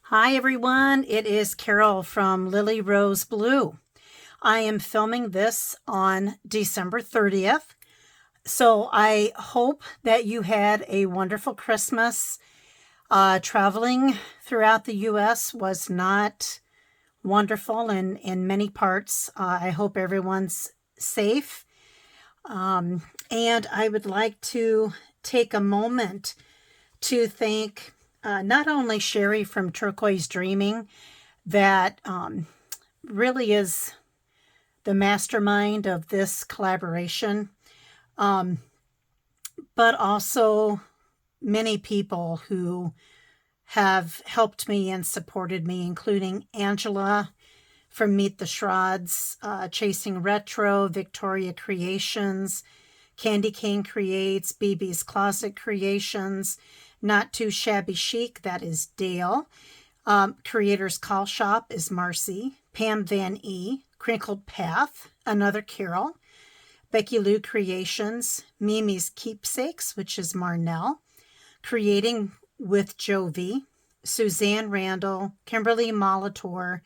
Hi everyone, it is Carol from Lily Rose Blue. I am filming this on December 30th, so I hope that you had a wonderful Christmas. Traveling throughout the U.S. was not wonderful in many parts. I hope everyone's safe. And I would like to take a moment to thank not only Sherry from Turquoise Dreaming, that really is the mastermind of this collaboration, um, but also many people who have helped me and supported me, including Angela from Meet the Shrods, Chasing Retro, Victoria Creations, Candy Cane Creates, BB's Closet Creations, Not Too Shabby Chic, that is Dale. Creators Call Shop is Marcy, Pam Van E, Crinkled Path, another Carol, Becky Lou Creations, Mimi's Keepsakes, which is Marnell, Creating with Jovi, Suzanne Randall, Kimberly Molitor,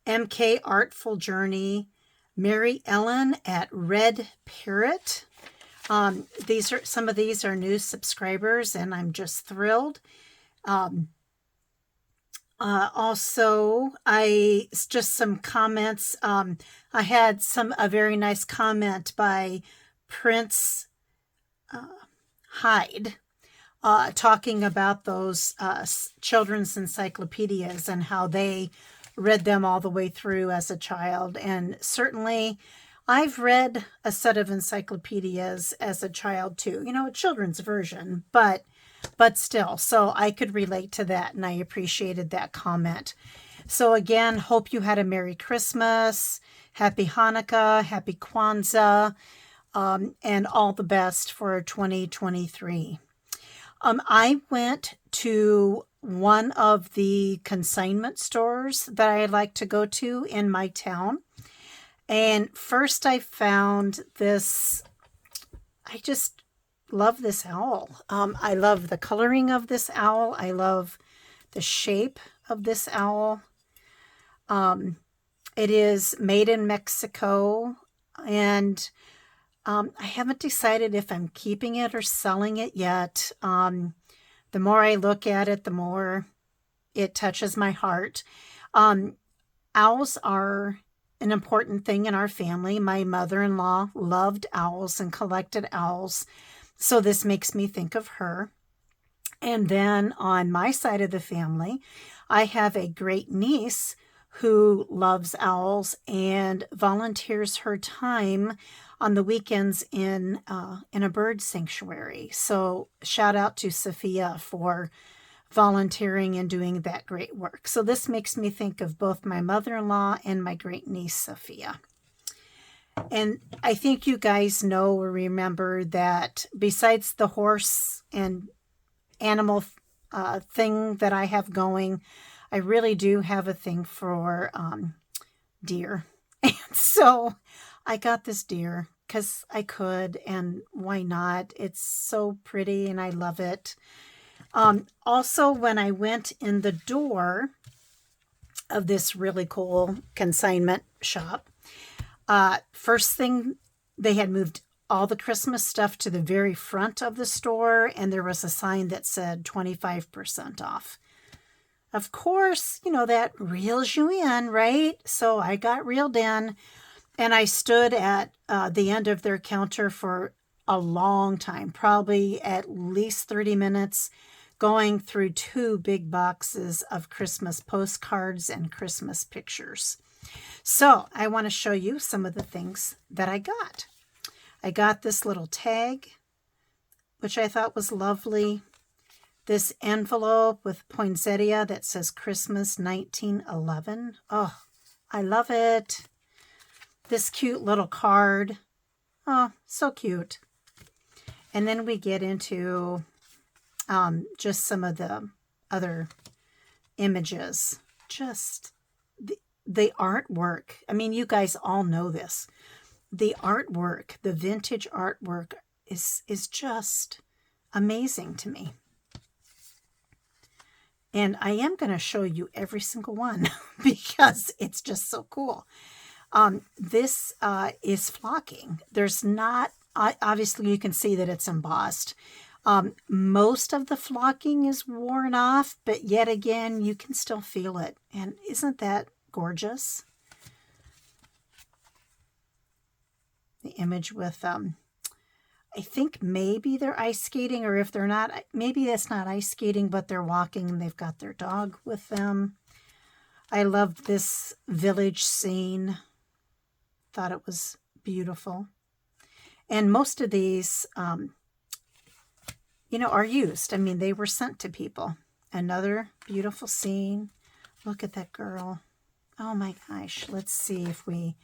MK Artful Journey, Mary Ellen at Red Parrot. Some of these are new subscribers, and I'm just thrilled. Also, just some comments. I had a very nice comment by Prince Hyde, talking about those children's encyclopedias and how they read them all the way through as a child. And certainly I've read a set of encyclopedias as a child too, a children's version, but still, so I could relate to that, and I appreciated that comment. So again, hope you had a Merry Christmas, Happy Hanukkah, Happy Kwanzaa, and all the best for 2023. I went to one of the consignment stores that I like to go to in my town. And first I found this, I just love this owl. I love the coloring of this owl. I love the shape of this owl. It is made in Mexico, and I haven't decided if I'm keeping it or selling it yet. The more I look at it, the more it touches my heart. Owls are an important thing in our family. My mother-in-law loved owls and collected owls, so this makes me think of her. And then on my side of the family, I have a great niece who loves owls and volunteers her time on the weekends in a bird sanctuary. So shout out to Sophia for volunteering and doing that great work. So this makes me think of both my mother-in-law and my great niece, Sophia. And I think you guys know or remember that besides the horse and animal thing that I have going, I really do have a thing for deer. And so I got this deer because I could, and why not? It's so pretty and I love it. Also, when I went in the door of this really cool consignment shop, first thing, they had moved all the Christmas stuff to the very front of the store, and there was a sign that said 25% off. Of course, that reels you in, right? So I got reeled in, and I stood at the end of their counter for a long time, probably at least 30 minutes, going through 2 big boxes of Christmas postcards and Christmas pictures. So I want to show you some of the things that I got. I got this little tag, which I thought was lovely. This envelope with poinsettia that says Christmas 1911. Oh, I love it. This cute little card. Oh, so cute. And then we get into just some of the other images. Just the artwork. I mean, you guys all know this. The artwork, the vintage artwork is just amazing to me. And I am going to show you every single one because it's just so cool. This is flocking. There's not, obviously you can see that it's embossed. Most of the flocking is worn off, but yet again, you can still feel it. And isn't that gorgeous? The image with, I think maybe they're ice skating, or if they're not, maybe that's not ice skating, but they're walking and they've got their dog with them. I loved this village scene. Thought it was beautiful. And most of these, you know, are used. I mean, they were sent to people. Another beautiful scene. Look at that girl. Oh my gosh. Let's see if we,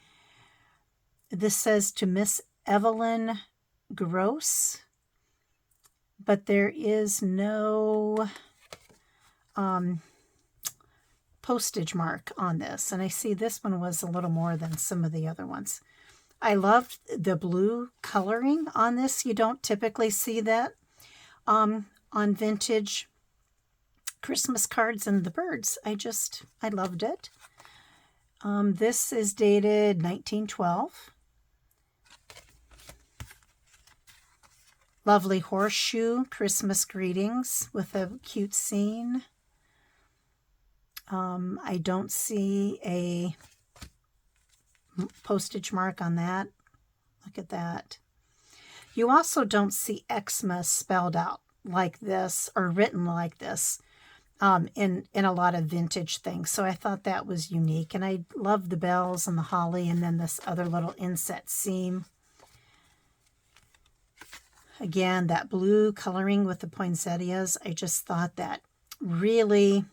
this says to Miss Evelyn Gross, but there is no postage mark on this. And I see this one was a little more than some of the other ones. I loved the blue coloring on this. You don't typically see that on vintage Christmas cards and the birds. I loved it. This is dated 1912. Lovely horseshoe Christmas greetings with a cute scene. I don't see a postage mark on that. Look at that. You also don't see Xmas spelled out like this or written like this in a lot of vintage things. So I thought that was unique. And I love the bells and the holly and then this other little inset seam. Again, that blue coloring with the poinsettias, I just thought that really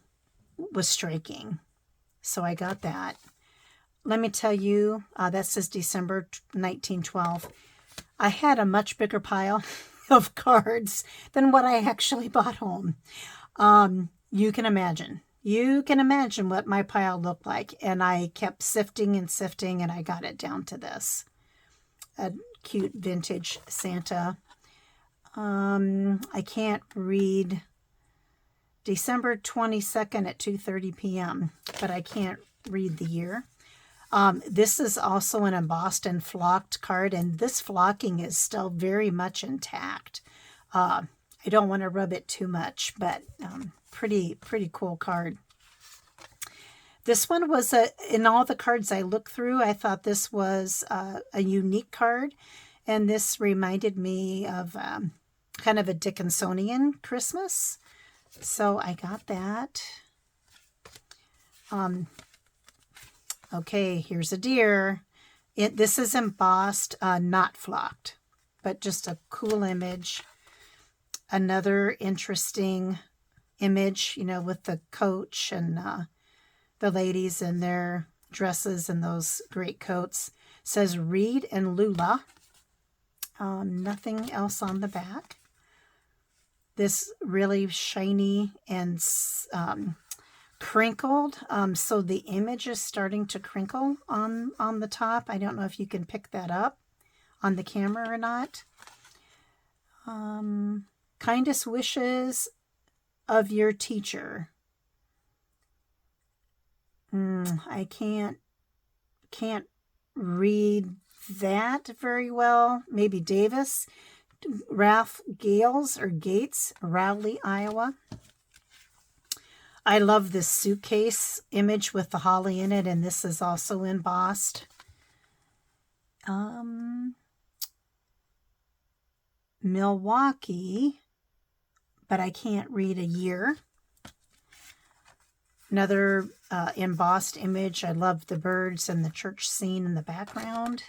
was striking. So I got that. Let me tell you, that says December 1912. I had a much bigger pile of cards than what I actually bought home. You can imagine. You can imagine what my pile looked like. And I kept sifting and sifting, and I got it down to this. A cute vintage Santa. I can't read December 22nd at 2:30 p.m., but I can't read the year. This is also an embossed and flocked card, and this flocking is still very much intact. I don't want to rub it too much, but pretty cool card. This one was, in all the cards I looked through, I thought this was a unique card, and this reminded me of kind of a Dickinsonian Christmas. So I got that. Okay, here's a deer. This is embossed, not flocked, but just a cool image. Another interesting image, you know, with the coach and the ladies in their dresses and those great coats. It says Reed and Lula. Nothing else on the back. This really shiny and crinkled, so the image is starting to crinkle on the top. I don't know if you can pick that up on the camera or not. Kindest wishes of your teacher. I can't read that very well. Maybe Davis. Ralph Gales or Gates, Rowley, Iowa. I love this suitcase image with the holly in it, and this is also embossed. Milwaukee, but I can't read a year. Another embossed image. I love the birds and the church scene in the background.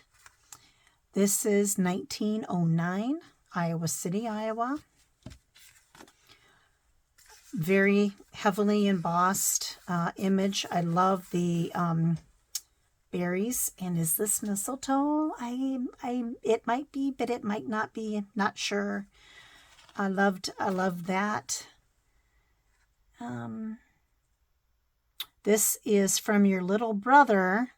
This is 1909, Iowa City, Iowa. Very heavily embossed image. I love the berries. And is this mistletoe? It might be, but it might not be. Not sure. I love that. This is from your little brother.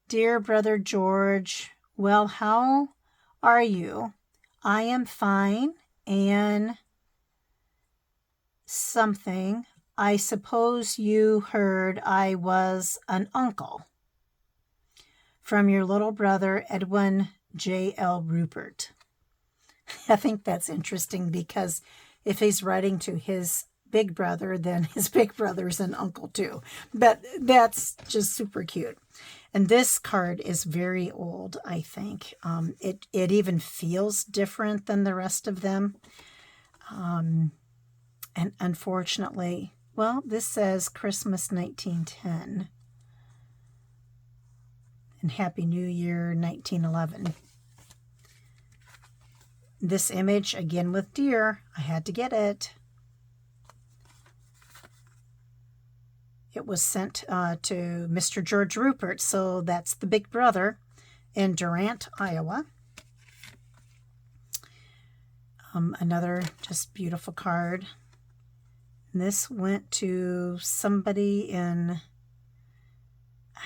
Dear brother George, well, how are you? I am fine, and something. I suppose you heard I was an uncle from your little brother, Edwin J.L. Rupert. I think that's interesting because if he's writing to his big brother, then his big brother's an uncle too. But that's just super cute. And this card is very old, I think. It even feels different than the rest of them. And unfortunately, well, this says Christmas 1910 and Happy New Year 1911. This image, again with deer, I had to get it. It was sent to Mr. George Rupert, so that's the big brother in Durant, Iowa. Another just beautiful card. This went to somebody in,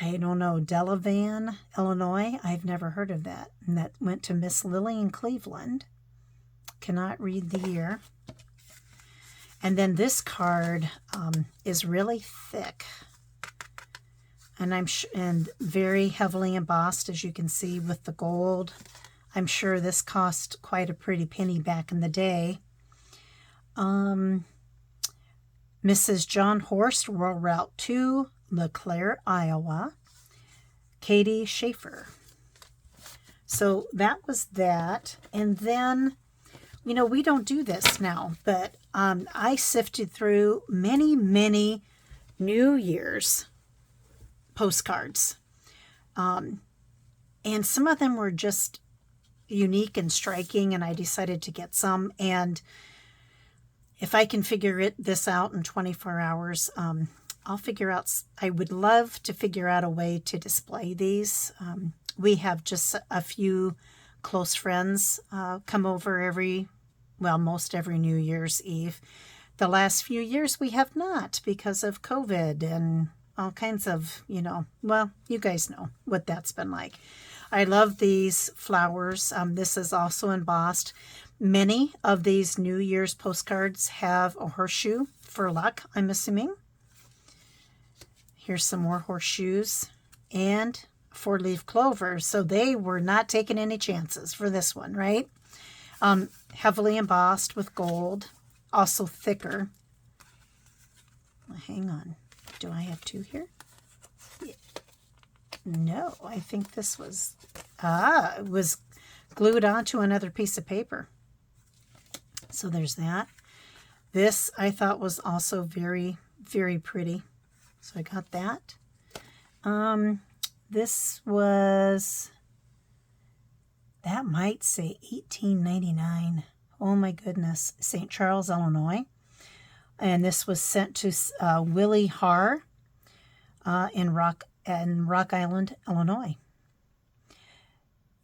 I don't know, Delavan, Illinois. I've never heard of that. And that went to Miss Lillian Cleveland. Cannot read the year. And then this card is really thick. And and very heavily embossed, as you can see, with the gold. I'm sure this cost quite a pretty penny back in the day. Mrs. John Horst, Rural Route 2, LeClaire, Iowa. Katie Schaefer. So that was that. And then, you know, we don't do this now, but I sifted through many, many New Year's postcards. And some of them were just unique and striking, and I decided to get some. And if I can figure this out in 24 hours, I'll figure out. I would love to figure out a way to display these. We have just a few close friends come over most every New Year's Eve. The last few years we have not because of COVID and all kinds of, well, you guys know what that's been like. I love these flowers. This is also embossed. Many of these New Year's postcards have a horseshoe for luck, I'm assuming. Here's some more horseshoes and 4-leaf clover. So they were not taking any chances for this one, right? Heavily embossed with gold, also thicker. Hang on. Do I have two here? Yeah. No, I think this was, it was glued onto another piece of paper. So there's that. This I thought was also very, very pretty. So I got that. This was, that might say 1899. Oh my goodness. St. Charles, Illinois. And this was sent to Willie Har in Rock Island, Illinois.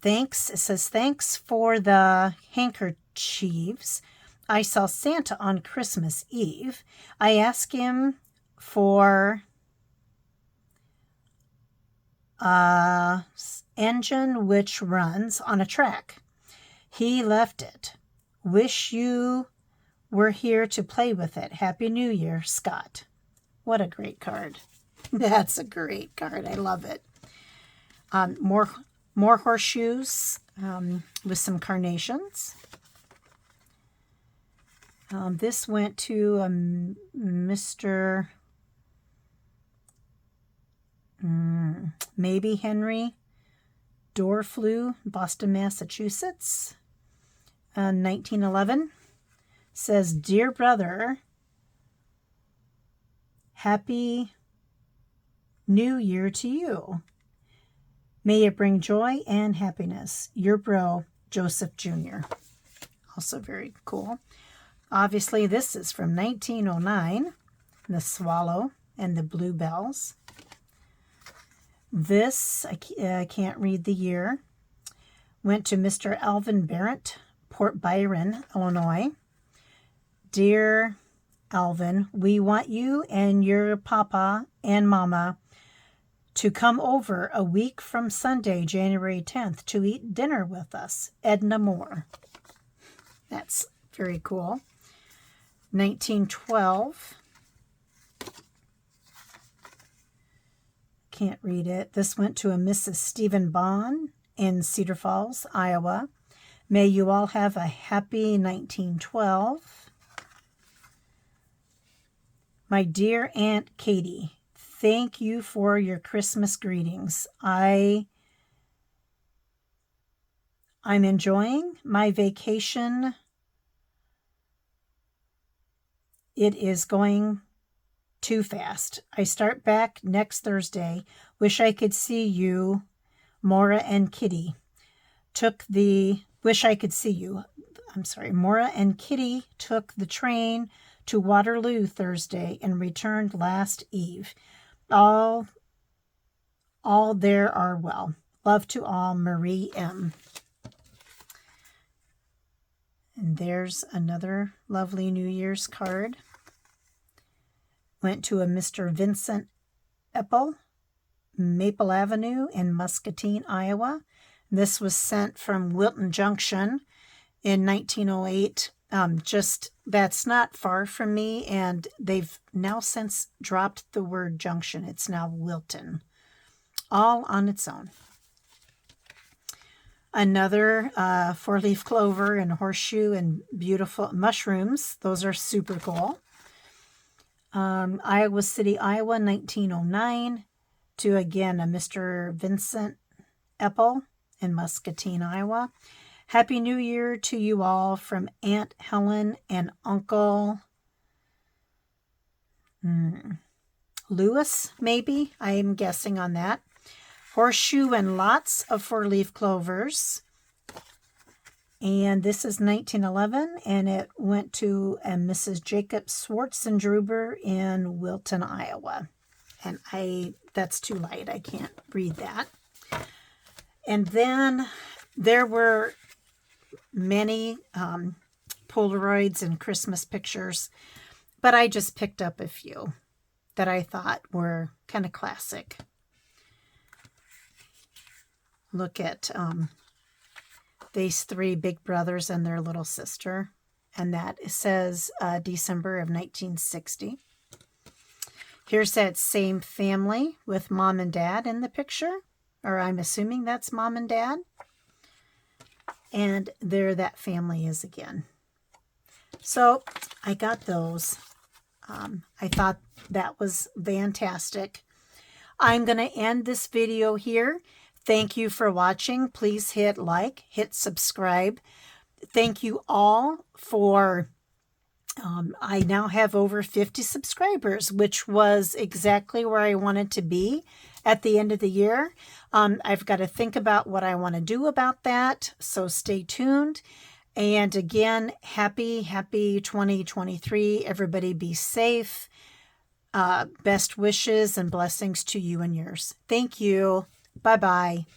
Thanks. It says, thanks for the handkerchiefs. I saw Santa on Christmas Eve. I asked him for a engine which runs on a track. He left it. Wish you were here to play with it. Happy New Year, Scott. What a great card. That's a great card. I love it. More horseshoes with some carnations. This went to Mr. Maybe Henry Dorflew, Boston, Massachusetts, 1911. Says, dear brother, happy New Year to you. May it bring joy and happiness. Your bro, Joseph Jr. Also very cool. Obviously, this is from 1909, the swallow and the bluebells. This, I can't read the year, went to Mr. Alvin Barrett, Port Byron, Illinois. Dear Alvin, we want you and your papa and mama to come over a week from Sunday, January 10th, to eat dinner with us. Edna Moore. That's very cool. 1912. Can't read it. This went to a Mrs. Stephen Bond in Cedar Falls, Iowa. May you all have a happy 1912. My dear Aunt Katie, thank you for your Christmas greetings. I'm enjoying my vacation. It is going too fast. I start back next Thursday. Wish I could see you, Maura and Kitty. Wish I could see you. I'm sorry. Maura and Kitty took the train to Waterloo Thursday and returned last eve. All there are well. Love to all, Marie M. And there's another lovely New Year's card. Went to a Mr. Vincent Eppel, Maple Avenue in Muscatine, Iowa. This was sent from Wilton Junction in 1908. That's not far from me, and they've now since dropped the word junction. It's now Wilton, all on its own. Another 4-leaf clover and horseshoe and beautiful mushrooms. Those are super cool. Iowa City, Iowa, 1909, to again a Mr. Vincent Eppel in Muscatine, Iowa. Happy New Year to you all from Aunt Helen and Uncle Lewis, maybe. I am guessing on that. Horseshoe and lots of 4-leaf clovers. And this is 1911, and it went to a Mrs. Jacob Swartzendruber in Wilton, Iowa. And that's too light. I can't read that. And then there were many Polaroids and Christmas pictures, but I just picked up a few that I thought were kind of classic. Look at these 3 big brothers and their little sister, and that says December of 1960. Here's that same family with mom and dad in the picture, or I'm assuming that's mom and dad. And there that family is again. So I got those. I thought that was fantastic. I'm going to end this video here. Thank you for watching. Please hit like, hit subscribe. Thank you all for, I now have over 50 subscribers, which was exactly where I wanted to be at the end of the year. I've got to think about what I want to do about that, so stay tuned. And again, happy 2023. Everybody be safe. Best wishes and blessings to you and yours. Thank you. Bye-bye.